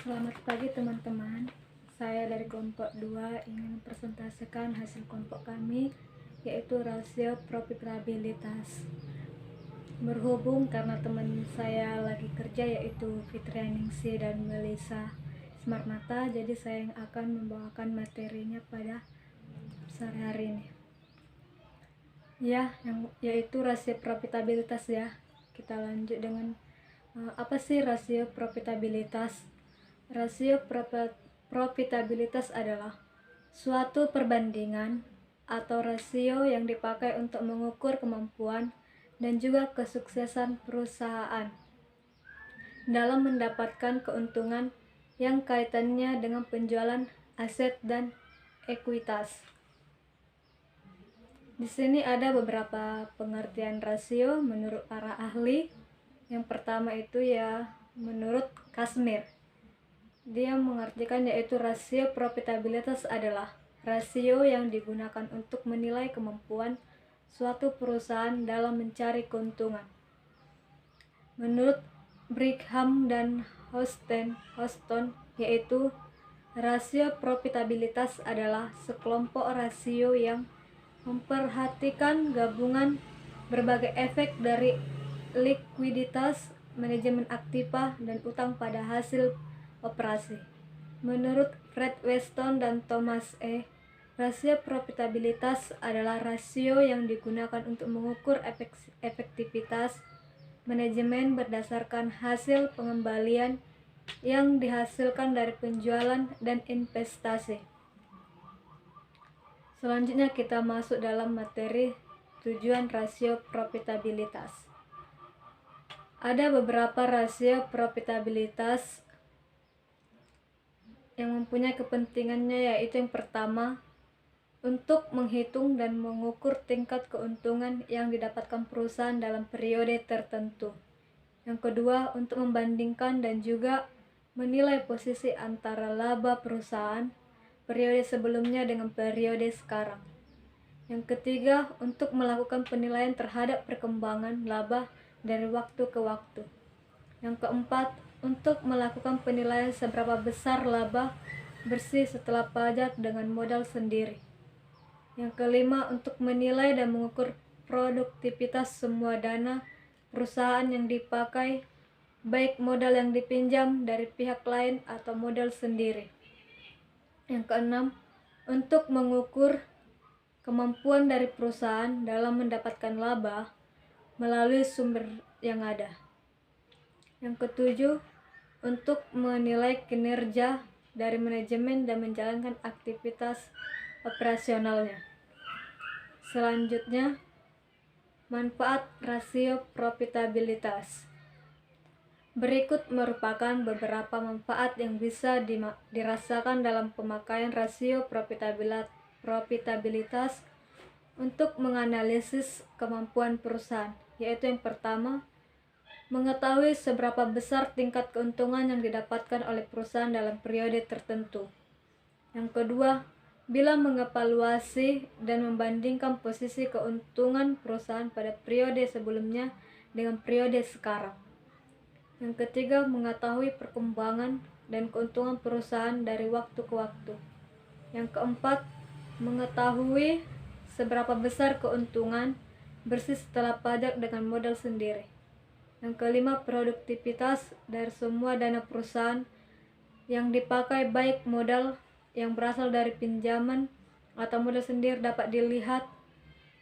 Selamat pagi teman-teman. Saya dari kelompok 2 ingin mempresentasikan hasil kelompok kami, yaitu rasio profitabilitas. Berhubung karena teman saya lagi kerja, yaitu Fitrianingsi dan Melisa Smartmata, jadi saya yang akan membawakan materinya pada sore hari ini. Yaitu rasio profitabilitas ya. Kita lanjut dengan apa sih rasio profitabilitas? Rasio profitabilitas adalah suatu perbandingan atau rasio yang dipakai untuk mengukur kemampuan dan juga kesuksesan perusahaan dalam mendapatkan keuntungan yang kaitannya dengan penjualan aset dan ekuitas. Di sini ada beberapa pengertian rasio menurut para ahli. Yang pertama itu menurut Kasmir. Dia mengartikan yaitu rasio profitabilitas adalah rasio yang digunakan untuk menilai kemampuan suatu perusahaan dalam mencari keuntungan. Menurut Brigham dan Houston, yaitu rasio profitabilitas adalah sekelompok rasio yang memperhatikan gabungan berbagai efek dari likuiditas, manajemen aktiva, dan utang pada hasil operasi. Menurut Fred Weston dan Thomas E., rasio profitabilitas adalah rasio yang digunakan untuk mengukur efektivitas manajemen berdasarkan hasil pengembalian yang dihasilkan dari penjualan dan investasi. Selanjutnya kita masuk dalam materi tujuan rasio profitabilitas. Ada beberapa rasio profitabilitas yang mempunyai kepentingannya, yaitu yang pertama, untuk menghitung dan mengukur tingkat keuntungan yang didapatkan perusahaan dalam periode tertentu. Yang kedua, untuk membandingkan dan juga menilai posisi antara laba perusahaan periode sebelumnya dengan periode sekarang. Yang ketiga, untuk melakukan penilaian terhadap perkembangan laba dari waktu ke waktu. Yang keempat, untuk melakukan penilaian seberapa besar laba bersih setelah pajak dengan modal sendiri. Yang kelima, untuk menilai dan mengukur produktivitas semua dana perusahaan yang dipakai, baik modal yang dipinjam dari pihak lain atau modal sendiri. Yang keenam, untuk mengukur kemampuan dari perusahaan dalam mendapatkan laba melalui sumber yang ada. Yang ketujuh, untuk menilai kinerja dari manajemen dan menjalankan aktivitas operasionalnya. Selanjutnya, manfaat rasio profitabilitas. Berikut merupakan beberapa manfaat yang bisa dirasakan dalam pemakaian rasio profitabilitas untuk menganalisis kemampuan perusahaan, yaitu yang pertama, mengetahui seberapa besar tingkat keuntungan yang didapatkan oleh perusahaan dalam periode tertentu. Yang kedua, bila mengevaluasi dan membandingkan posisi keuntungan perusahaan pada periode sebelumnya dengan periode sekarang. Yang ketiga, mengetahui perkembangan dan keuntungan perusahaan dari waktu ke waktu. Yang keempat, mengetahui seberapa besar keuntungan bersih setelah pajak dengan modal sendiri. Yang kelima, produktivitas dari semua dana perusahaan yang dipakai, baik modal yang berasal dari pinjaman atau modal sendiri, dapat dilihat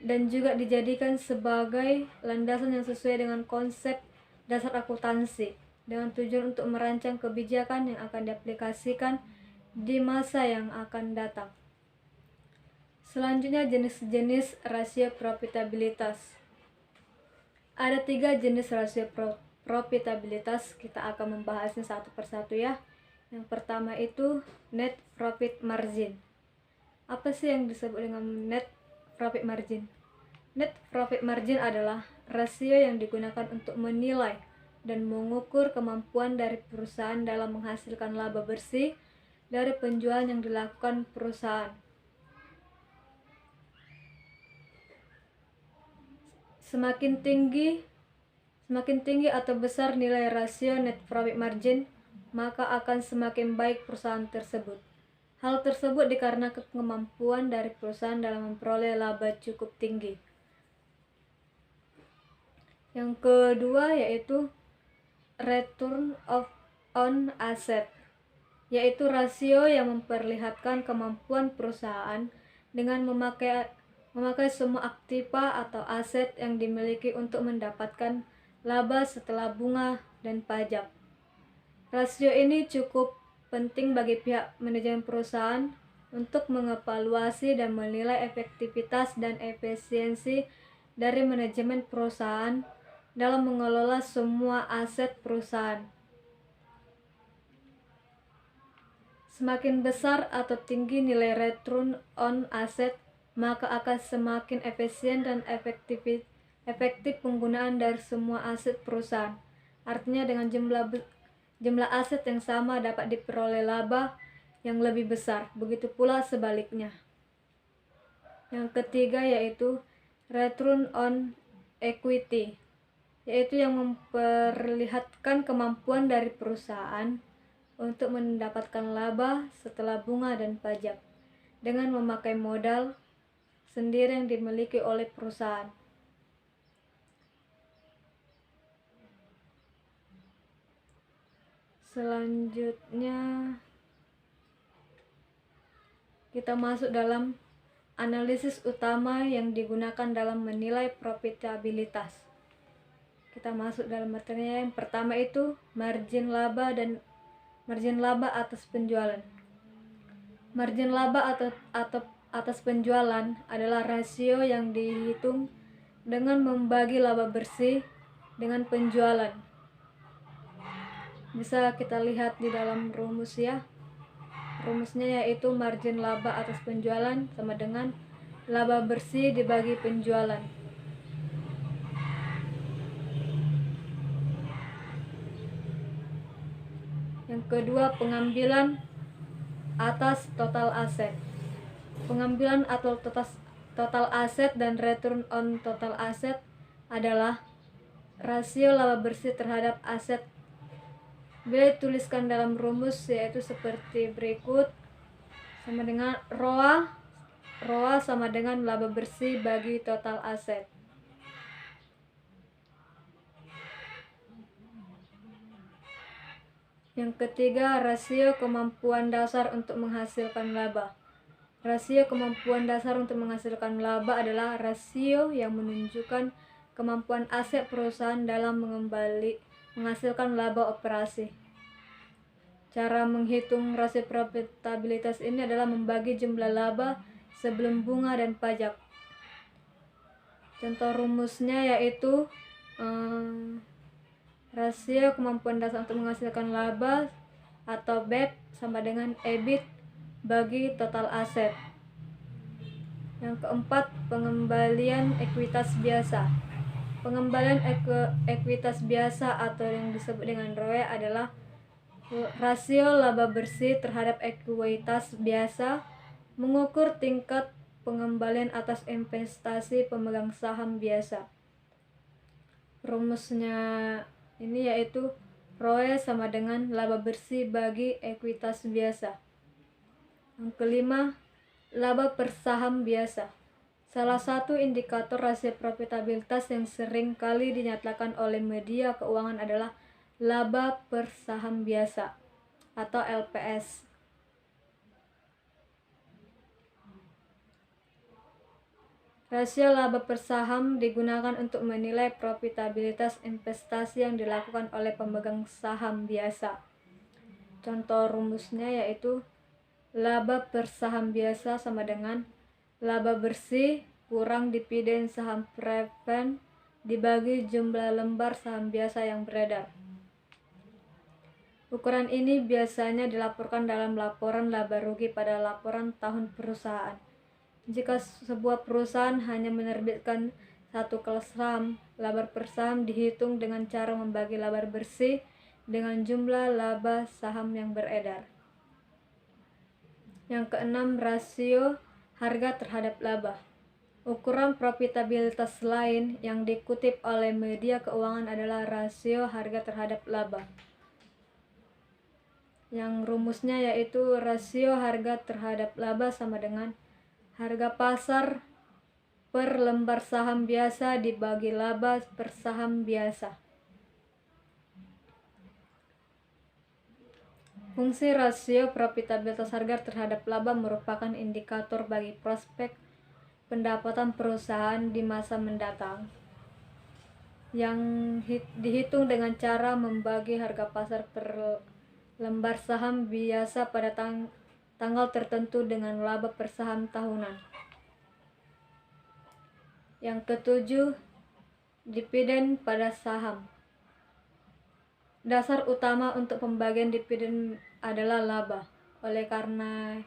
dan juga dijadikan sebagai landasan yang sesuai dengan konsep dasar akuntansi, dengan tujuan untuk merancang kebijakan yang akan diaplikasikan di masa yang akan datang. Selanjutnya, jenis-jenis rasio profitabilitas. Ada 3 jenis rasio profitabilitas. Kita akan membahasnya satu persatu ya. Yang pertama itu net profit margin. Apa sih yang disebut dengan net profit margin? Net profit margin adalah rasio yang digunakan untuk menilai dan mengukur kemampuan dari perusahaan dalam menghasilkan laba bersih dari penjualan yang dilakukan perusahaan. Semakin tinggi atau besar nilai rasio net profit margin, maka akan semakin baik perusahaan tersebut. Hal tersebut dikarenakan kemampuan dari perusahaan dalam memperoleh laba cukup tinggi. Yang kedua yaitu return on asset, yaitu rasio yang memperlihatkan kemampuan perusahaan dengan memakai semua aktiva atau aset yang dimiliki untuk mendapatkan laba setelah bunga dan pajak. Rasio ini cukup penting bagi pihak manajemen perusahaan untuk mengevaluasi dan menilai efektivitas dan efisiensi dari manajemen perusahaan dalam mengelola semua aset perusahaan. Semakin besar atau tinggi nilai return on asset, maka akan semakin efisien dan efektif penggunaan dari semua aset perusahaan. Artinya dengan jumlah aset yang sama dapat diperoleh laba yang lebih besar. Begitu pula sebaliknya. Yang ketiga yaitu return on equity, yaitu yang memperlihatkan kemampuan dari perusahaan untuk mendapatkan laba setelah bunga dan pajak dengan memakai modal sendiri yang dimiliki oleh perusahaan. Selanjutnya kita masuk dalam analisis utama yang digunakan dalam menilai profitabilitas. Kita masuk dalam materinya. Yang pertama itu margin laba atas penjualan. Margin laba atau atas penjualan adalah rasio yang dihitung dengan membagi laba bersih dengan penjualan. Bisa kita lihat di dalam rumus ya. Rumusnya yaitu margin laba atas penjualan sama dengan laba bersih dibagi penjualan. Yang kedua, pengambilan atas total aset. Pengambilan atau total aset dan return on total aset adalah rasio laba bersih terhadap aset. Bila dituliskan dalam rumus yaitu seperti berikut, sama dengan ROA sama dengan laba bersih bagi total aset. Yang ketiga, rasio kemampuan dasar untuk menghasilkan laba. Rasio kemampuan dasar untuk menghasilkan laba adalah rasio yang menunjukkan kemampuan aset perusahaan dalam menghasilkan laba operasi. Cara menghitung rasio profitabilitas ini adalah membagi jumlah laba sebelum bunga dan pajak. Contoh rumusnya yaitu rasio kemampuan dasar untuk menghasilkan laba atau BEP sama dengan EBIT bagi total aset. Yang keempat, pengembalian ekuitas biasa. Pengembalian ekuitas biasa atau yang disebut dengan ROE adalah rasio laba bersih terhadap ekuitas biasa, mengukur tingkat pengembalian atas investasi pemegang saham biasa. Rumusnya ini yaitu ROE sama dengan laba bersih bagi ekuitas biasa. Yang kelima, laba per saham biasa. Salah satu indikator rasio profitabilitas yang sering kali dinyatakan oleh media keuangan adalah laba per saham biasa atau LPS. Rasio laba per saham digunakan untuk menilai profitabilitas investasi yang dilakukan oleh pemegang saham biasa. Contoh rumusnya yaitu laba per saham biasa sama dengan laba bersih kurang dividen saham preferred dibagi jumlah lembar saham biasa yang beredar. Ukuran ini biasanya dilaporkan dalam laporan laba rugi pada laporan tahun perusahaan. Jika sebuah perusahaan hanya menerbitkan satu kelas saham, laba per saham dihitung dengan cara membagi laba bersih dengan jumlah laba saham yang beredar. Yang keenam, rasio harga terhadap laba. Ukuran profitabilitas lain yang dikutip oleh media keuangan adalah rasio harga terhadap laba. yang rumusnya yaitu rasio harga terhadap laba sama dengan harga pasar per lembar saham biasa dibagi laba per saham biasa. Fungsi rasio profitabilitas harga terhadap laba merupakan indikator bagi prospek pendapatan perusahaan di masa mendatang yang dihitung dengan cara membagi harga pasar per lembar saham biasa pada tanggal tertentu dengan laba per saham tahunan. Yang ketujuh, dividen pada saham. Dasar utama untuk pembagian dividen adalah laba. Oleh karena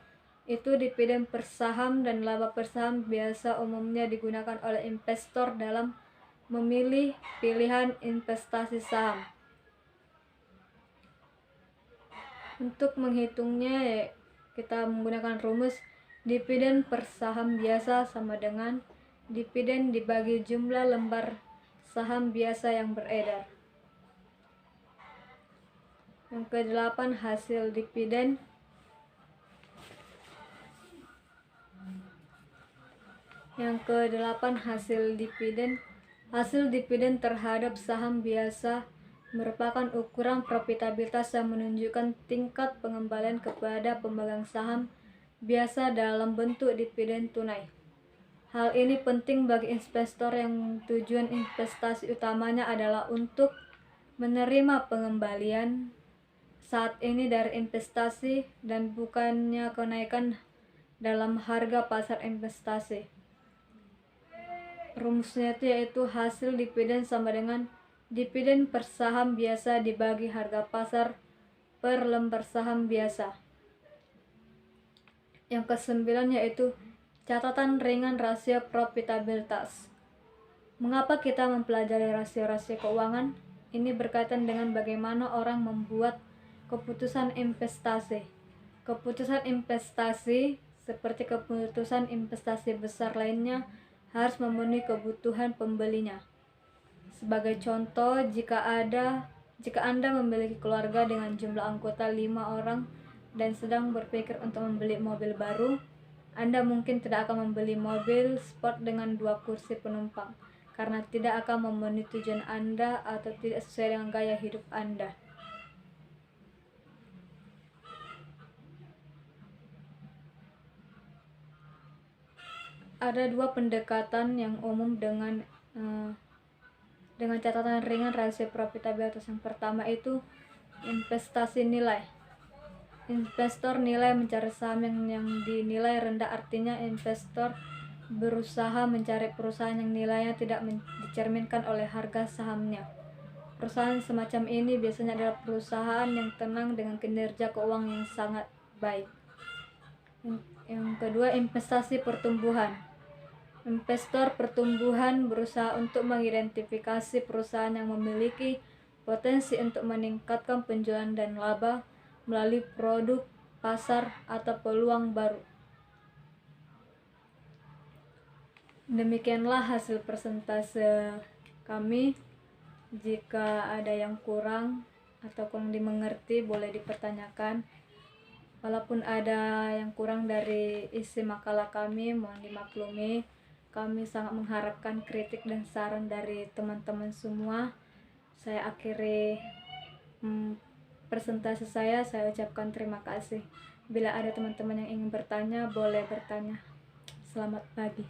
itu, dividen per saham dan laba per saham biasa umumnya digunakan oleh investor dalam memilih pilihan investasi saham. Untuk menghitungnya, kita menggunakan rumus dividen per saham biasa sama dengan dividen dibagi jumlah lembar saham biasa yang beredar. Yang kedelapan, hasil dividen. Hasil dividen terhadap saham biasa merupakan ukuran profitabilitas yang menunjukkan tingkat pengembalian kepada pemegang saham biasa dalam bentuk dividen tunai. Hal ini penting bagi investor yang tujuan investasi utamanya adalah untuk menerima pengembalian saat ini dari investasi dan bukannya kenaikan dalam harga pasar investasi. Rumusnya yaitu hasil dividen sama dengan dividen per saham biasa dibagi harga pasar per lembar saham biasa. Yang kesembilan yaitu catatan ringan rasio profitabilitas. Mengapa kita mempelajari rasio-rasio keuangan? Ini berkaitan dengan bagaimana orang membuat keputusan investasi. Keputusan investasi seperti keputusan investasi besar lainnya harus memenuhi kebutuhan pembelinya. Sebagai contoh, jika Anda memiliki keluarga dengan jumlah anggota 5 orang dan sedang berpikir untuk membeli mobil baru, Anda mungkin tidak akan membeli mobil sport dengan 2 kursi penumpang karena tidak akan memenuhi tujuan Anda atau tidak sesuai dengan gaya hidup Anda. Ada 2 pendekatan yang umum dengan catatan ringan rasio profitabilitas. Yang pertama itu investasi nilai. Investor nilai mencari saham yang dinilai rendah, artinya investor berusaha mencari perusahaan yang nilainya tidak dicerminkan oleh harga sahamnya. Perusahaan semacam ini biasanya adalah perusahaan yang tenang dengan kinerja keuangan yang sangat baik. Yang kedua, investasi pertumbuhan. Investor pertumbuhan berusaha untuk mengidentifikasi perusahaan yang memiliki potensi untuk meningkatkan penjualan dan laba melalui produk, pasar, atau peluang baru. Demikianlah hasil persentase kami. Jika ada yang kurang atau kurang dimengerti, boleh dipertanyakan. Walaupun ada yang kurang dari isi makalah kami, mohon dimaklumi. Kami sangat mengharapkan kritik dan saran dari teman-teman semua. Saya akhiri presentasi saya ucapkan terima kasih. Bila ada teman-teman yang ingin bertanya, boleh bertanya. Selamat pagi.